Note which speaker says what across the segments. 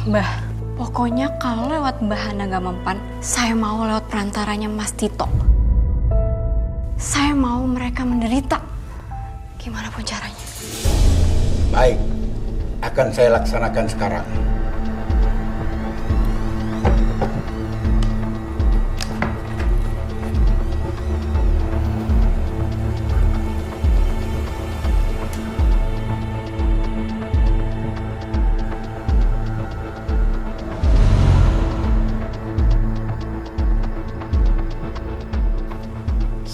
Speaker 1: Mbah, pokoknya kalau lewat Mbah Hana gak mempan, saya mau lewat perantaranya Mas Tito. Saya mau mereka menderita. Gimana pun caranya.
Speaker 2: Baik, akan saya laksanakan sekarang.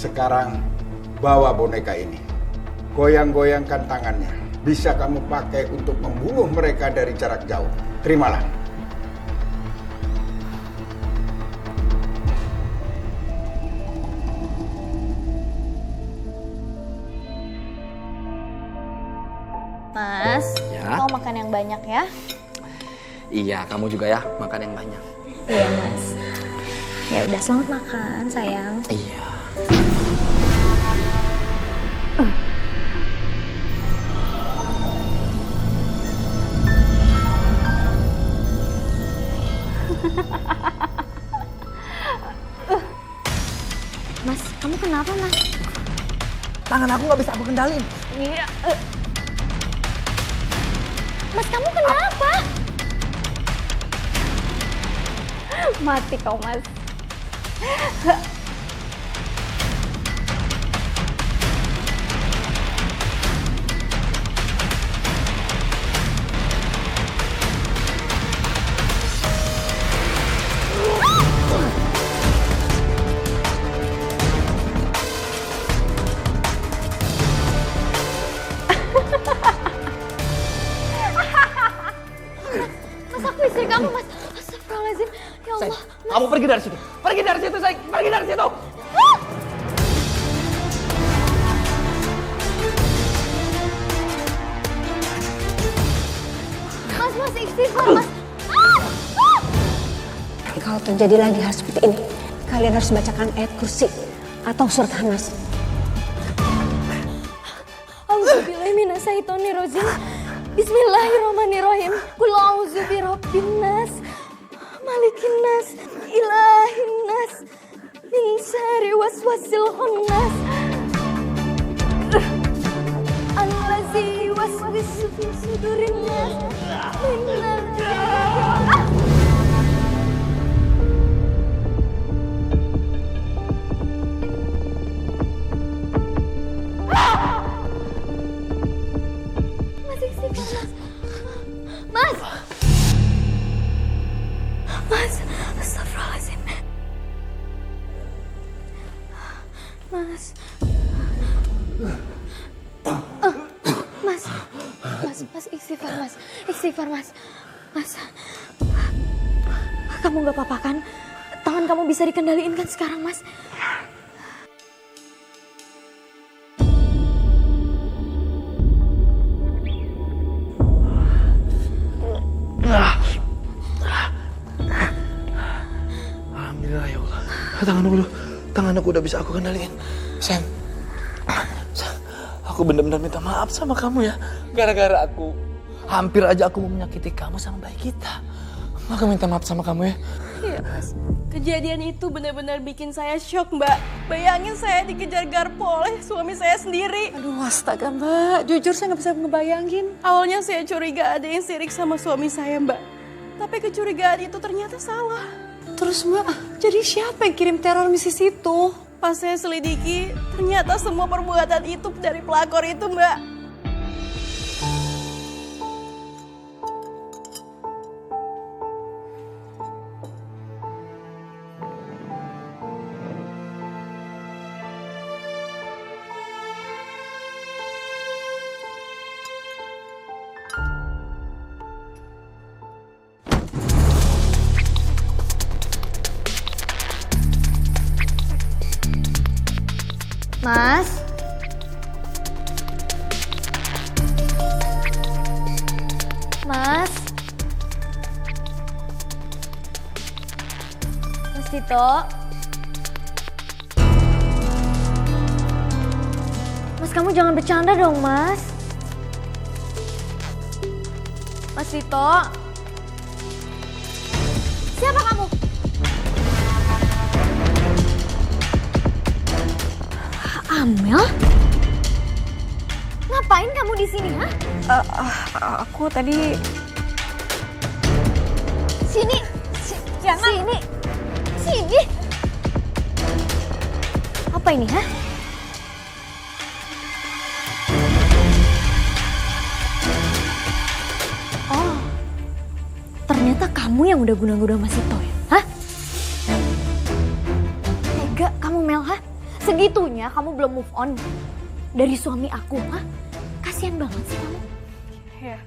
Speaker 2: Sekarang bawa boneka ini. Goyang-goyangkan tangannya. Bisa kamu pakai untuk membunuh mereka dari jarak jauh. Terimalah.
Speaker 3: Mas,
Speaker 4: Ya.
Speaker 3: kau makan yang banyak ya?
Speaker 4: Iya, kamu juga ya makan yang banyak.
Speaker 3: Iya, Mas. Ya udah, selamat makan, sayang.
Speaker 4: Iya.
Speaker 3: Mas, kamu kenapa, Mas?
Speaker 4: Tangan aku nggak bisa aku kendalin.
Speaker 3: Iya. Mas, kamu kenapa? Mati kau, Mas. Mas, aku istri kamu, Mas. Astagfirullahaladzim. Ya Allah.
Speaker 4: Kamu pergi dari situ. Pergi dari situ, sayang. Pergi dari situ.
Speaker 3: Mas, istighfar, Mas.
Speaker 5: Kalau terjadi lagi hal seperti ini, kalian harus bacakan ayat kursi atau surat Hanas.
Speaker 3: Auzubillahiminasyaitonirrajim. Bismillahirrahmanirrahim. Qul a'udzu birabbin nas, malikin nas, ilahin nas, min syarri waswasil khannas. Allazi waswisu fi sudurin nas. Minal Mas! Mas! Astagfirullahaladzim. Mas! Mas, istighfar, Mas. Istighfar, Mas. Mas. Kamu gak apa-apa kan? Tangan kamu bisa dikendaliin kan sekarang, Mas?
Speaker 4: Alhamdulillah ya Allah. Tangan aku udah bisa aku kendaliin. Sam, aku benar-benar minta maaf sama kamu ya. Gara-gara aku hampir aja aku mau menyakiti kamu sama bayi kita. Aku minta maaf sama kamu ya.
Speaker 6: Iya, Mas. Kejadian itu benar-benar bikin saya shock, Mbak. Bayangin saya dikejar garpu oleh suami saya sendiri.
Speaker 1: Aduh astaga Mbak, jujur saya gak bisa ngebayangin.
Speaker 6: Awalnya saya curiga ada yang sirik sama suami saya, Mbak. Tapi kecurigaan itu ternyata salah.
Speaker 1: Terus Mbak, jadi siapa yang kirim teror misis itu?
Speaker 6: Pas saya selidiki, ternyata semua perbuatan itu dari pelakor itu, Mbak.
Speaker 3: Mas? Mas? Mas Tito? Mas, kamu jangan bercanda dong, Mas. Mas Tito? Siapa kamu? Amel? Ngapain kamu di sini, ha?
Speaker 1: Aku tadi...
Speaker 3: Sini. Jangan. Sini. Apa ini, ha? Oh. Ternyata kamu yang udah guna-guna Mas Tito ya? Hah? Tega kamu, Mel, ha? Segitunya kamu belum move on dari suami aku, ha? Kasian banget sih kamu.
Speaker 1: Ya,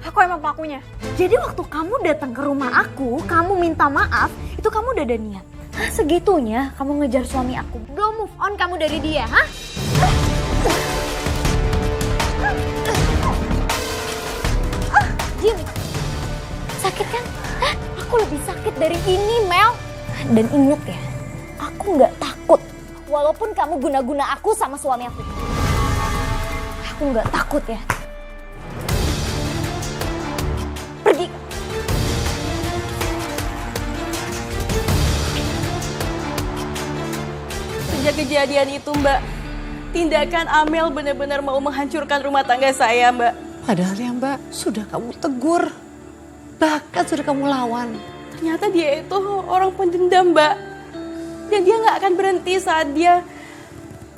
Speaker 1: aku emang pelakunya.
Speaker 3: Jadi waktu kamu datang ke rumah aku, kamu minta maaf, itu kamu udah ada niat. Hah, segitunya kamu ngejar suami aku. Belum move on kamu dari dia, ha? Jim, sakit kan? Hah? Aku lebih sakit dari ini, Mel. Dan inget ya, aku nggak takut. Walaupun kamu guna-guna aku sama suami aku. Aku nggak takut ya. Pergi.
Speaker 6: Sejak kejadian itu, Mbak, tindakan Amel benar-benar mau menghancurkan rumah tangga saya, Mbak.
Speaker 5: Padahal ya Mbak, sudah kamu tegur. Bahkan sudah kamu lawan.
Speaker 6: Ternyata dia itu orang pendendam, Mbak. Dan dia nggak akan berhenti saat dia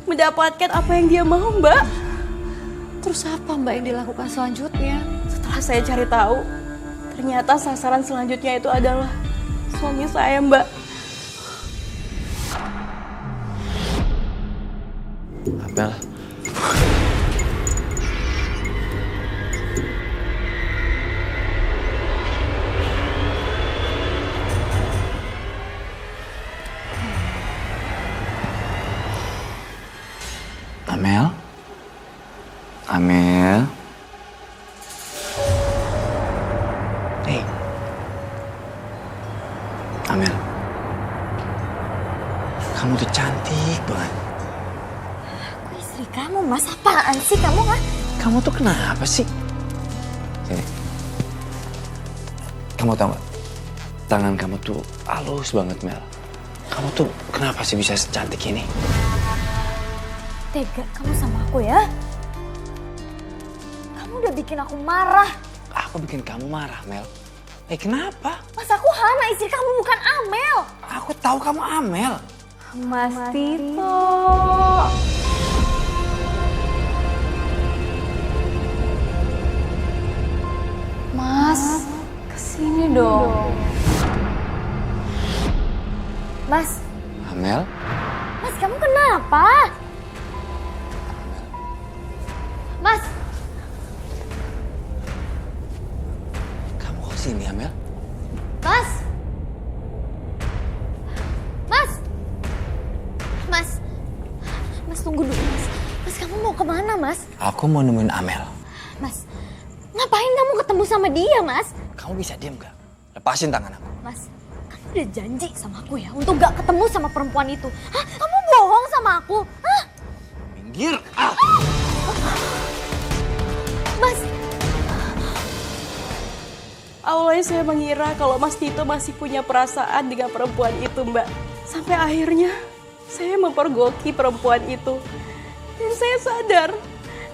Speaker 6: mendapatkan apa yang dia mau, Mbak.
Speaker 5: Terus apa Mbak yang dilakukan selanjutnya?
Speaker 6: Setelah saya cari tahu, ternyata sasaran selanjutnya itu adalah suami saya, Mbak.
Speaker 4: Amel. Amel? Amel? Hey. Amel. Kamu tuh cantik banget.
Speaker 3: Aku istri kamu, Mas. Apaan sih kamu, ha?
Speaker 4: Kamu tuh kenapa sih? Sini. Kamu tahu gak? Tangan kamu tuh halus banget, Mel. Kamu tuh kenapa sih bisa secantik ini?
Speaker 3: Tega kamu sama aku ya? Kamu udah bikin aku marah.
Speaker 4: Aku bikin kamu marah, Mel. Kenapa?
Speaker 3: Mas, aku Hana, istri kamu, bukan Amel.
Speaker 4: Aku tahu kamu Amel.
Speaker 3: Mas Tito.
Speaker 1: Mas, kesini dong.
Speaker 3: Mas,
Speaker 4: Amel?
Speaker 3: Mas, kamu kenapa? Mas,
Speaker 4: Kamu kok sini, Amel?
Speaker 3: Mas. Mas. Mas. Mas, tunggu dulu, Mas. Mas, kamu mau kemana, Mas?
Speaker 4: Aku mau nemuin Amel.
Speaker 3: Mas, ngapain kamu ketemu sama dia, Mas?
Speaker 4: Kamu bisa diem gak? Lepasin tangan aku.
Speaker 3: Mas, kamu udah janji sama aku ya untuk gak ketemu sama perempuan itu. Hah? Kamu bohong sama aku? Hah?
Speaker 4: Minggir!
Speaker 3: Mas,
Speaker 6: Awalnya saya mengira kalau Mas Tito masih punya perasaan dengan perempuan itu, Mbak. Sampai akhirnya saya mempergoki perempuan itu. Dan saya sadar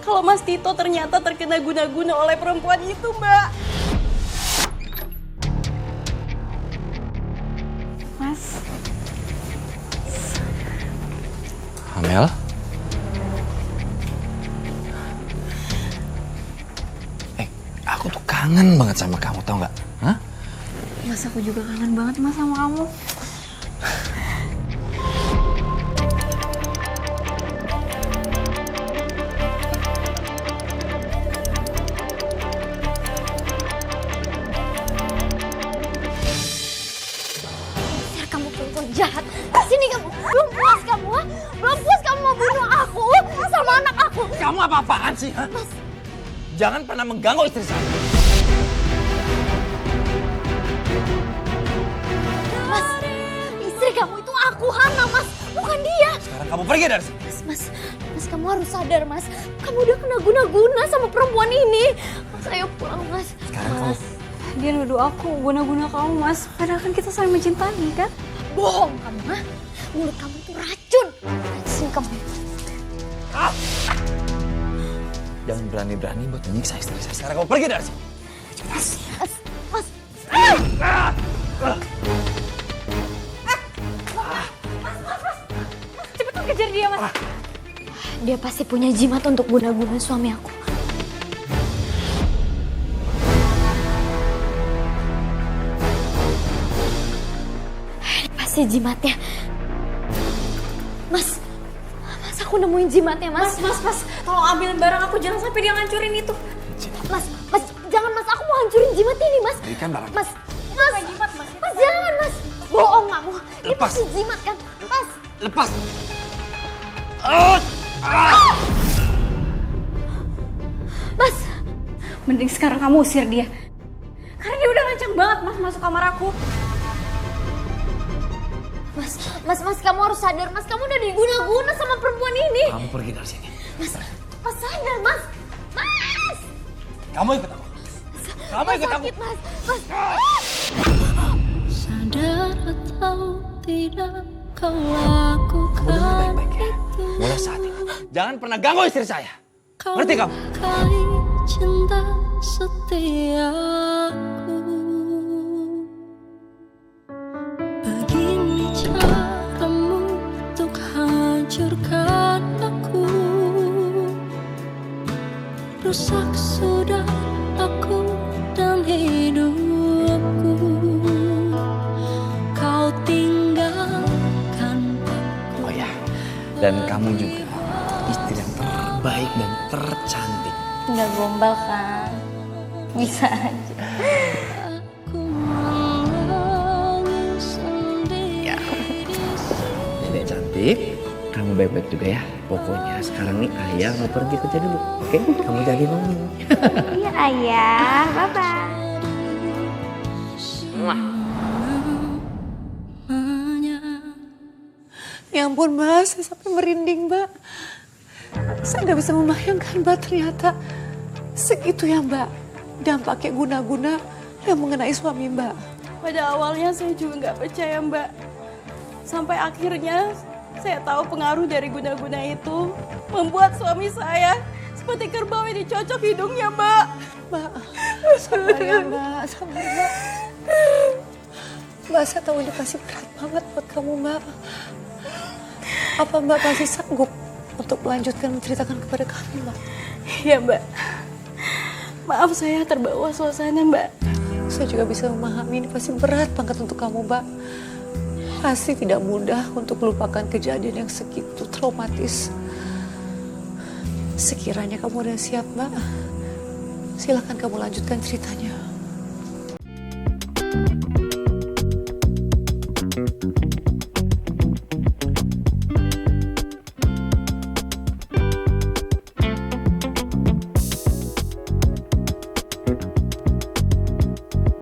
Speaker 6: kalau Mas Tito ternyata terkena guna-guna oleh perempuan itu, Mbak.
Speaker 1: Mas,
Speaker 4: Amel? Aku tuh kangen banget sama kamu, tau gak? Hah?
Speaker 1: Mas aku juga kangen banget Mas sama kamu.
Speaker 3: biar kamu perempuan jahat. Sini kamu. Belum puas kamu, ha? Belum puas kamu mau bunuh aku sama anak aku.
Speaker 4: Kamu apa-apaan sih? Hah? Jangan pernah mengganggu istri saya.
Speaker 3: Mas, istri kamu itu aku, Hana, Mas. Bukan dia.
Speaker 4: Sekarang kamu pergi dari sini.
Speaker 3: Mas, kamu harus sadar, Mas. Kamu udah kena guna-guna sama perempuan ini. Mas, ayo pulang, Mas.
Speaker 4: Sekarang kamu
Speaker 1: Dia nuduh aku guna-guna kamu, Mas. Padahal kan kita saling mencintai, kan?
Speaker 3: Bohong kamu, ha? Mulut kamu tuh racun. Racun kamu.
Speaker 4: Jangan berani-berani buat menyiksa istri saya. Sekarang kamu pergi dari sini.
Speaker 3: Mas.
Speaker 1: Cepetan kejar dia, Mas.
Speaker 3: Dia pasti punya jimat untuk guna-guna suami aku. Ini pasti jimatnya. Mas, aku nemuin jimatnya, Mas.
Speaker 1: Mas, tolong ambilin barang aku, jangan sampai dia ngancurin itu.
Speaker 3: Mas, jangan Mas, aku mau hancurin jimat ini, Mas.
Speaker 4: Berikan barang.
Speaker 3: Mas,
Speaker 1: Jimat, Mas.
Speaker 3: Mas jangan, Mas. Bohong kamu. Ini
Speaker 4: Lepas.
Speaker 3: pasti jimat kan, Mas.
Speaker 4: Lepas.
Speaker 3: Mas,
Speaker 1: Mending sekarang kamu usir dia. Karena dia udah ngancam banget, Mas, masuk kamar aku.
Speaker 3: Mas, kamu harus sadar, Mas. Kamu udah diguna-guna sama perempuan ini.
Speaker 4: Kamu pergi dari sini.
Speaker 3: Mas sadar, Mas. Mas.
Speaker 4: Kamu ikut aku. Kamu ikut aku.
Speaker 3: Sakit, Mas.
Speaker 7: Sadar atau tidak kau lakukan
Speaker 4: Kamu dengar baik-baik ya.
Speaker 7: itu.
Speaker 4: Mulai saat ini. Jangan pernah ganggu istri saya. Ngerti kamu?
Speaker 7: Kai cinta setiaku. Begini caramu untuk hancurkan aku. Rusak sudah aku dan hidupku. Kau tinggalkan aku.
Speaker 4: Oh ya. Dan kamu juga istri yang terbaik dan tercantik.
Speaker 1: Nggak gombal, kan? Bisa aja.
Speaker 7: Aku menangis sendiri.
Speaker 4: Nenek cantik, kamu baik-baik juga ya. Pokoknya sekarang nih ayah mau pergi kerja dulu. Oke? Kamu jagain mami.
Speaker 1: Iya, Ayah. Bye-bye.
Speaker 5: Ya ampun Mbak, saya sampai merinding Mbak. Saya nggak bisa membayangkan Mbak, ternyata segitu ya Mbak dampaknya guna-guna yang mengenai suami Mbak.
Speaker 6: Pada awalnya saya juga nggak percaya Mbak. Sampai akhirnya saya tahu pengaruh dari guna-guna itu membuat suami saya seperti kerbau yang dicocok hidungnya Mbak.
Speaker 5: Mbak, sabar ya Mbak, sabar Mbak. Mbak, saya tahu ini pasti berat banget buat kamu Mbak. Apa Mbak pasti sanggup untuk melanjutkan menceritakan kepada kami Mbak?
Speaker 6: Iya Mbak. Maaf saya terbawa suasana Mbak.
Speaker 5: Saya juga bisa memahami ini pasti berat banget untuk kamu Mbak. Pasti tidak mudah untuk melupakan kejadian yang segitu traumatis. Sekiranya kamu udah siap Mbak, silakan kamu lanjutkan ceritanya.